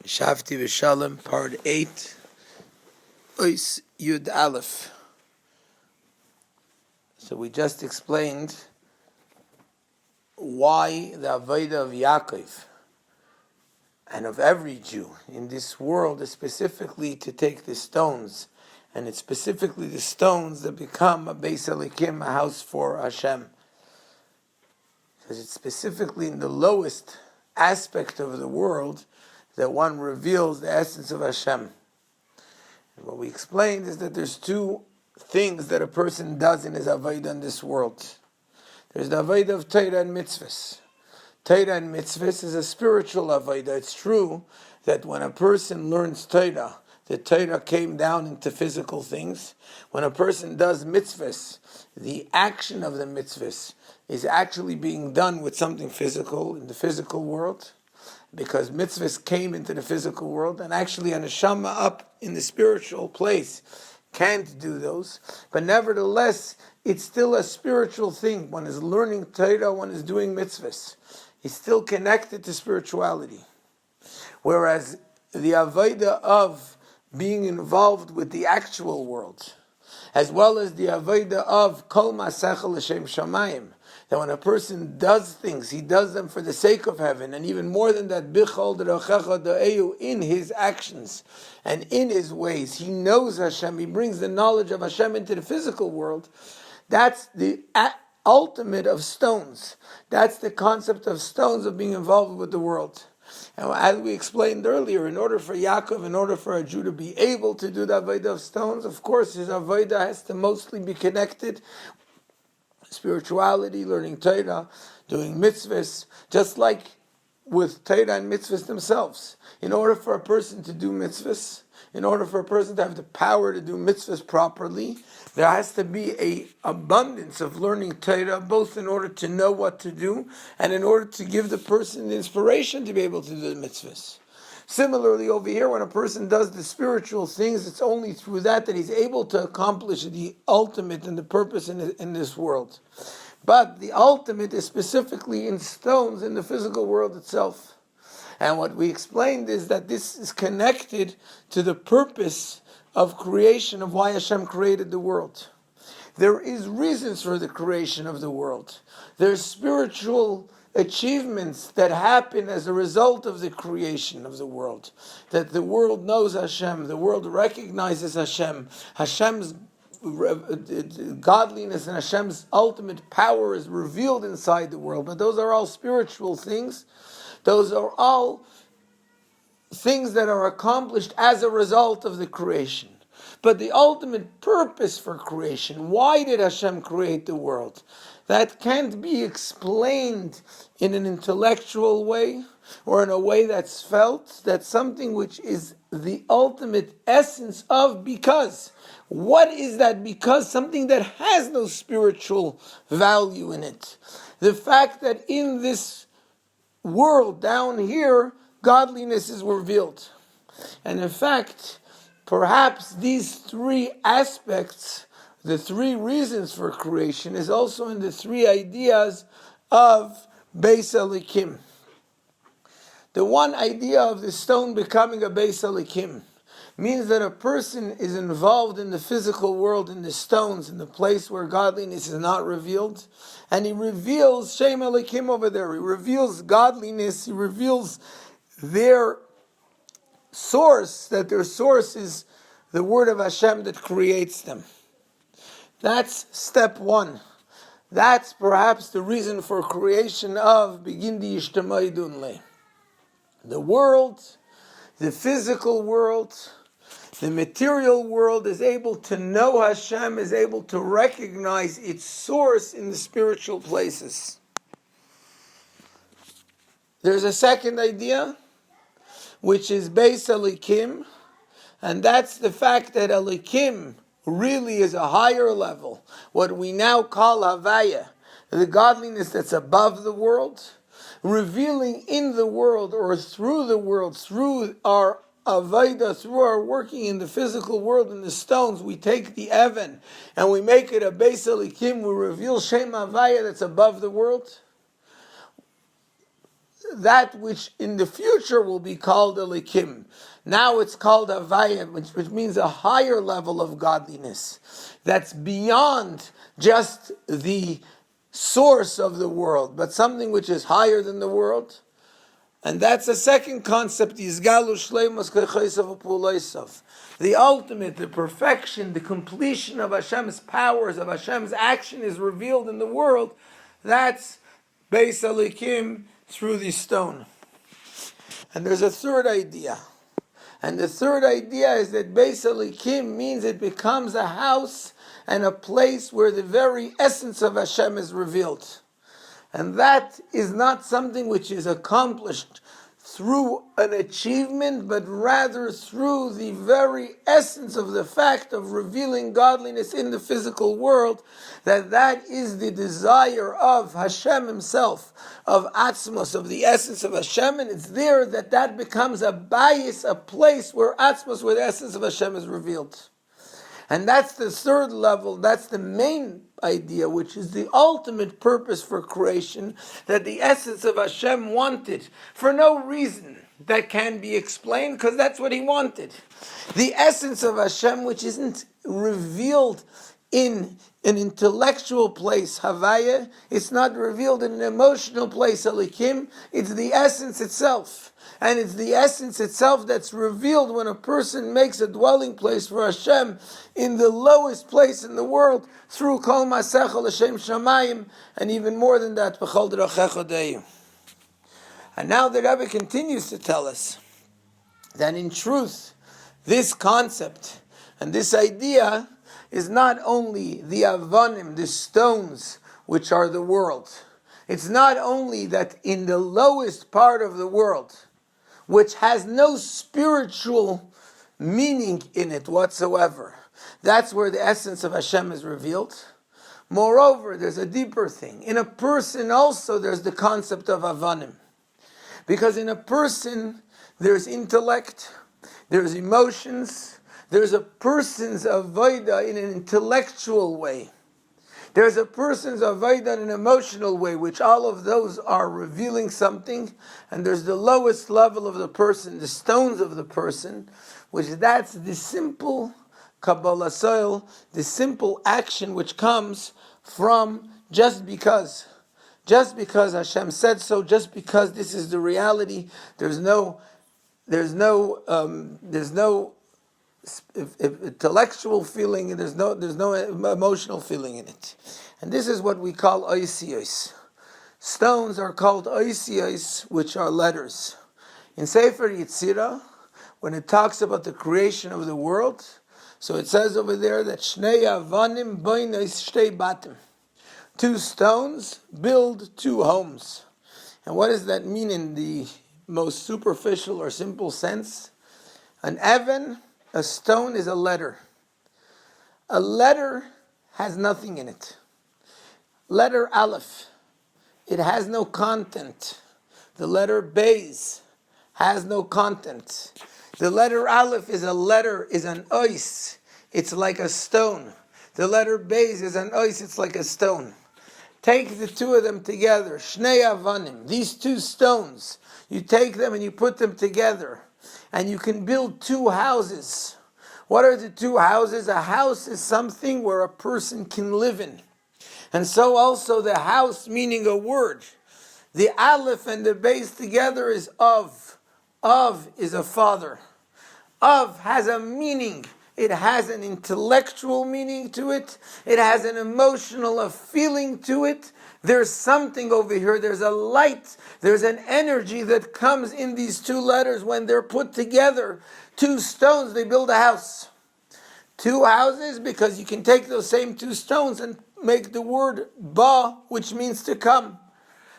Veshavti Besholom, Part 8, Ois Yud Aleph. So we just explained why the Avodah of Yaakov and of every Jew in this world is specifically to take the stones, and it's specifically the stones that become a Beis Elikim, a house for Hashem. Because it's specifically in the lowest aspect of the world that one reveals the essence of Hashem. And what we explained is that there's two things that a person does in his avodah in this world. There's the avodah of Torah and mitzvahs. Torah and mitzvahs is a spiritual avodah. It's true that when a person learns Torah, the Torah came down into physical things. When a person does mitzvahs, the action of the mitzvahs is actually being done with something physical in the physical world, because mitzvahs came into the physical world, and actually a neshama up in the spiritual place can't do those. But nevertheless, it's still a spiritual thing. One is learning Torah, one is doing mitzvahs. He's still connected to spirituality. Whereas the avodah of being involved with the actual world, as well as the avodah of kol masechel l'shem shamayim, that when a person does things, he does them for the sake of heaven, and even more than that, bichol d'rochecha do'eu, in his actions and in his ways, he knows Hashem, he brings the knowledge of Hashem into the physical world. That's the ultimate of stones. That's the concept of stones, of being involved with the world. And as we explained earlier, in order for Yaakov, in order for a Jew to be able to do the avodah of stones, of course his avodah has to mostly be connected spirituality, learning Torah, doing mitzvahs, just like with Torah and mitzvahs themselves. In order for a person to do mitzvahs, in order for a person to have the power to do mitzvahs properly, there has to be an abundance of learning Torah, both in order to know what to do and in order to give the person the inspiration to be able to do the mitzvahs. Similarly, over here, when a person does the spiritual things, it's only through that he's able to accomplish the ultimate and the purpose in this world. But the ultimate is specifically in stones in the physical world itself. And what we explained is that this is connected to the purpose of creation, of why Hashem created the world. There is reasons for the creation of the world. There's spiritual achievements that happen as a result of the creation of the world. That the world knows Hashem, the world recognizes Hashem, Hashem's godliness and Hashem's ultimate power is revealed inside the world. But those are all spiritual things. Those are all things that are accomplished as a result of the creation. But the ultimate purpose for creation, why did Hashem create the world? That can't be explained in an intellectual way or in a way that's felt. That's something which is the ultimate essence of because. What is that because? Something that has no spiritual value in it. The fact that in this world down here, godliness is revealed. And in fact, perhaps these three aspects, the three reasons for creation, is also in the three ideas of Beis Elikim. The one idea of the stone becoming a Beis Elikim means that a person is involved in the physical world, in the stones, in the place where godliness is not revealed, and he reveals Shem Elikim over there. He reveals godliness, he reveals their source, that their source is the word of Hashem that creates them. That's step one. That's perhaps the reason for creation of Begin di Yishtamayidun Le. The world, the physical world, the material world is able to know Hashem, is able to recognize its source in the spiritual places. There's a second idea, which is Beis Elikim, and that's the fact that Elikim really is a higher level, what we now call Havaya, the godliness that's above the world, revealing in the world or through the world, through our Avodah, through our working in the physical world, in the stones. We take the Evan and we make it a Beis Elikim, we reveal Shem Havaya that's above the world. that which in the future will be called Elikim. Now it's called Havaya, which means a higher level of godliness that's beyond just the source of the world, but something which is higher than the world. And that's a second concept, the ultimate, the perfection, the completion of Hashem's powers, of Hashem's action is revealed in the world. That's Beis Elikim through the stone. And there's a third idea. And the third idea is that Beis Elikim means it becomes a house and a place where the very essence of Hashem is revealed. And that is not something which is accomplished through an achievement, but rather through the very essence of the fact of revealing godliness in the physical world, that is the desire of Hashem himself, of Atzmos, of the essence of Hashem, and it's there that becomes a bias, a place where Atzmos, where the essence of Hashem is revealed. And that's the third level, that's the main idea, which is the ultimate purpose for creation, that the essence of Hashem wanted, for no reason that can be explained, because that's what he wanted. The essence of Hashem, which isn't revealed in an intellectual place, Havaya, it's not revealed in an emotional place, Elikim, it's the essence itself. And it's the essence itself that's revealed when a person makes a dwelling place for Hashem in the lowest place in the world through Kol Masecha L'Shem Shamayim, and even more than that, B'chol D'rachecha Deyu. And now the Rebbe continues to tell us that in truth, this concept and this idea is not only the Avanim, the stones, which are the world. It's not only that in the lowest part of the world, which has no spiritual meaning in it whatsoever, that's where the essence of Hashem is revealed. Moreover, there's a deeper thing. In a person also there's the concept of Avanim. Because in a person there's intellect, there's emotions, there's a person's avodah in an intellectual way. There's a person's avodah in an emotional way, which all of those are revealing something. And there's the lowest level of the person, the stones of the person, which that's the simple Kabbalah soil, the simple action which comes from just because Hashem said so, just because this is the reality. There's no intellectual feeling, and there's no emotional feeling in it. And this is what we call oisiyos. Stones are called oisiyos, which are letters. In Sefer Yetzirah, when it talks about the creation of the world, so it says over there that Shnei Avanim Boinos Shtei Batim. 2 stones build 2 homes. And what does that mean in the most superficial or simple sense? An Evan, a stone, is a letter. A letter has nothing in it. Letter Aleph, it has no content. The letter Beis has no content. The letter Aleph is an ois. It's like a stone. The letter Beis is an ois. It's like a stone. Take the 2 of them together. Shnei Avanim. These 2 stones. You take them and you put them together. And you can build 2 houses. What are the 2 houses? A house is something where a person can live in. And so also the house, meaning a word. The Aleph and the Beis together is of. Of is a father. Of has a meaning. It has an intellectual meaning to it. It has an emotional, a feeling to it. There's something over here. There's a light. There's an energy that comes in these 2 letters when they're put together. 2 stones, they build a house. 2 houses, because you can take those same 2 stones and make the word ba, which means to come.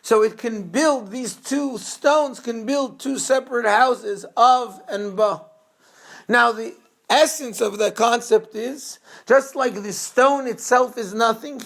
So it can build, these 2 stones can build 2 separate houses, of and ba. Now the essence of the concept is, just like the stone itself is nothing,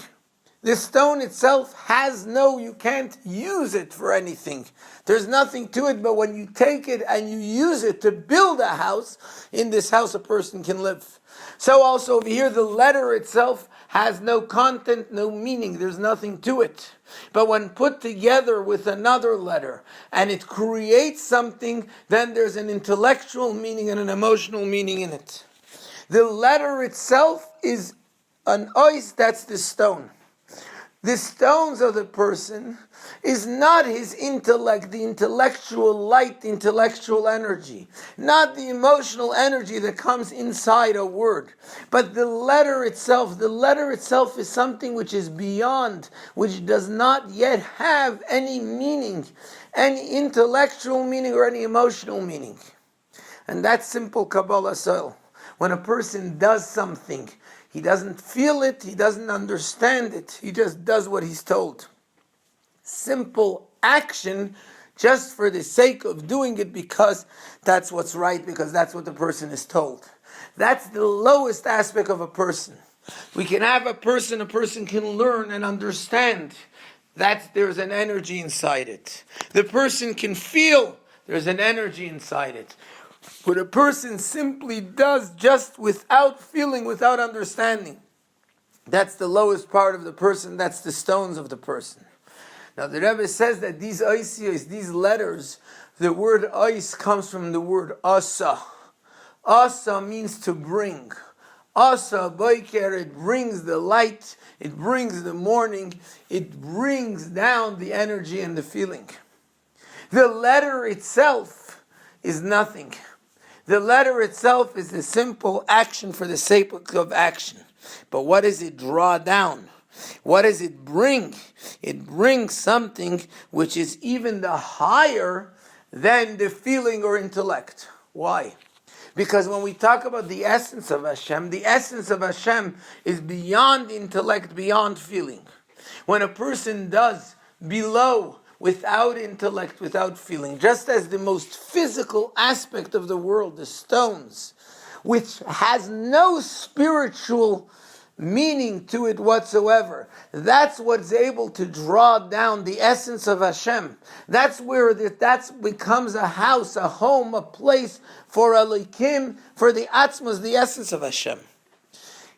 the stone itself has you can't use it for anything. There's nothing to it, but when you take it and you use it to build a house, in this house a person can live. So also over here, the letter itself has no content, no meaning, there's nothing to it. But when put together with another letter and it creates something, then there's an intellectual meaning and an emotional meaning in it. The letter itself is an ois, that's the stone. The stones of the person is not his intellect, the intellectual light, the intellectual energy, not the emotional energy that comes inside a word, but the letter itself. The letter itself is something which is beyond, which does not yet have any meaning, any intellectual meaning or any emotional meaning. And that's simple Kabbalah soil. When a person does something, he doesn't feel it, he doesn't understand it, he just does what he's told. Simple action just for the sake of doing it because that's what's right, because that's what the person is told. That's the lowest aspect of a person. We can have a person can learn and understand. There's an energy inside it. The person can feel, there's an energy inside it. But a person simply does just without feeling, without understanding. That's the lowest part of the person, that's the stones of the person. Now the Rebbe says that these oisiyos, these letters, the word ois comes from the word asa. Asa means to bring. Asa boiker, it brings the light, it brings the morning, it brings down the energy and the feeling. The letter itself is nothing. The letter itself is a simple action for the sake of action. But what does it draw down? What does it bring? It brings something which is even the higher than the feeling or intellect. Why? Because when we talk about the essence of Hashem is beyond intellect, beyond feeling. When a person does below, without intellect, without feeling, just as the most physical aspect of the world, the stones, which has no spiritual meaning to it whatsoever, that's what's able to draw down the essence of Hashem. That's where that becomes a house, a home, a place for Elohim, for the Atzmos, the essence of Hashem.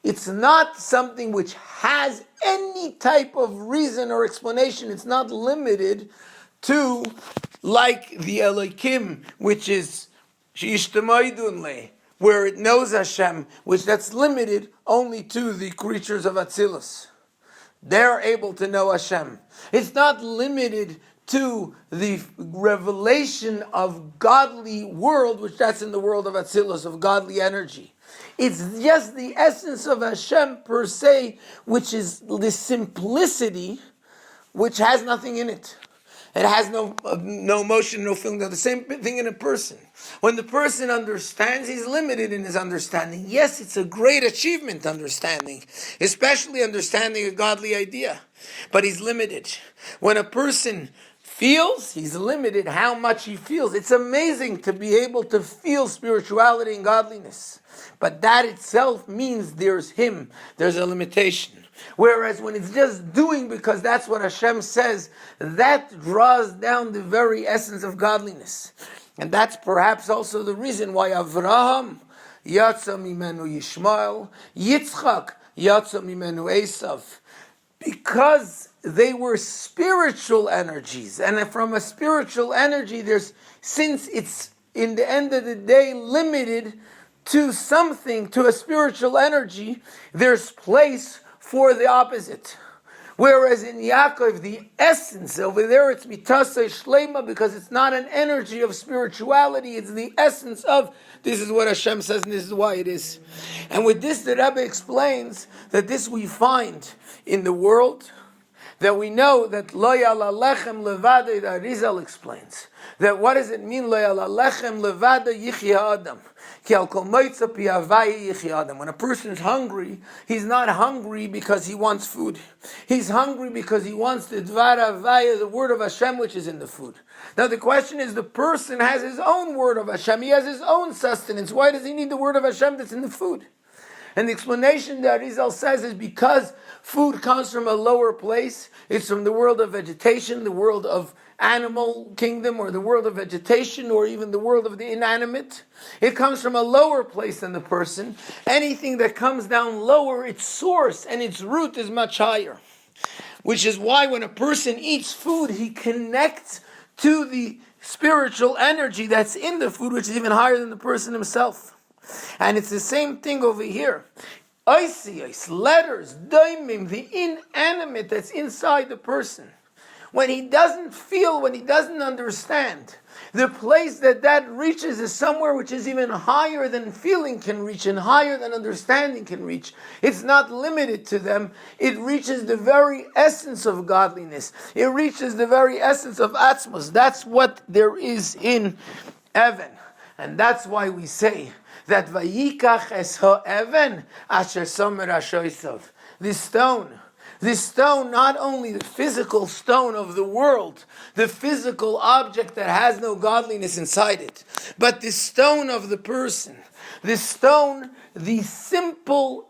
It's not something which has any type of reason or explanation. It's not limited to like the Elohim, which is where it knows Hashem, which that's limited only to the creatures of Atzilus. They're able to know Hashem. It's not limited to the revelation of godly world, which that's in the world of Atzilus, of godly energy. It's just the essence of Hashem per se, which is the simplicity, which has nothing in it. It has no emotion, no feeling. The same thing in a person. When the person understands, he's limited in his understanding. Yes, it's a great achievement, understanding, especially understanding a godly idea. But he's limited. When a person feels, he's limited how much he feels. It's amazing to be able to feel spirituality and godliness. But that itself means there's him. There's a limitation. Whereas when it's just doing because that's what Hashem says, that draws down the very essence of godliness. And that's perhaps also the reason why Avraham yatsa mimenu Yishmael, Yitzchak yatsa mimenu Esav. Because they were spiritual energies. And from a spiritual energy, since it's in the end of the day limited to something, to a spiritual energy, there's place for the opposite. Whereas in Yaakov, the essence, over there it's mitasei shleima, because it's not an energy of spirituality, it's the essence of, this is what Hashem says and this is why it is. And with this, the Rebbe explains that this we find in the world, that we know that lo ya'ala lechem levada, the Arizal explains, that what does it mean, lo ya'ala lechem levada yichya adam? When a person is hungry, he's not hungry because he wants food. He's hungry because he wants the dvar havaya, the word of Hashem, which is in the food. Now the question is, the person has his own word of Hashem. He has his own sustenance. Why does he need the word of Hashem that's in the food? And the explanation that Arizal says is because food comes from a lower place. It's from the world of vegetation, the world of animal kingdom or the world of vegetation or even the world of the inanimate. It comes from a lower place than the person. Anything that comes down lower, its source and its root is much higher. Which is why when a person eats food, he connects to the spiritual energy that's in the food, which is even higher than the person himself. And it's the same thing over here. Oisios, letters, daimim, the inanimate that's inside the person. When he doesn't feel, when he doesn't understand, the place that reaches is somewhere which is even higher than feeling can reach and higher than understanding can reach. It's not limited to them. It reaches the very essence of godliness. It reaches the very essence of atzmos. That's what there is in Evan. And that's why we say that Vayikach es ha'even asher somer ashoisav. This stone, not only the physical stone of the world, the physical object that has no godliness inside it, but the stone of the person, the stone, the simple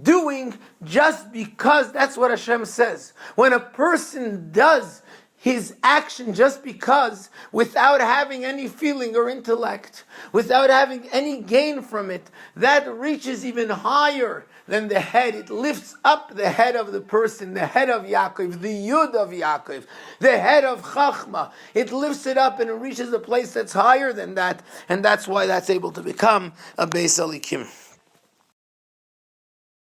doing just because, that's what Hashem says. When a person does his action just because, without having any feeling or intellect, without having any gain from it, that reaches even higher than the head. It lifts up the head of the person, the head of Yaakov, the Yud of Yaakov, the head of Chachma. It lifts it up and it reaches a place that's higher than that, and that's why that's able to become a Beis Elikim.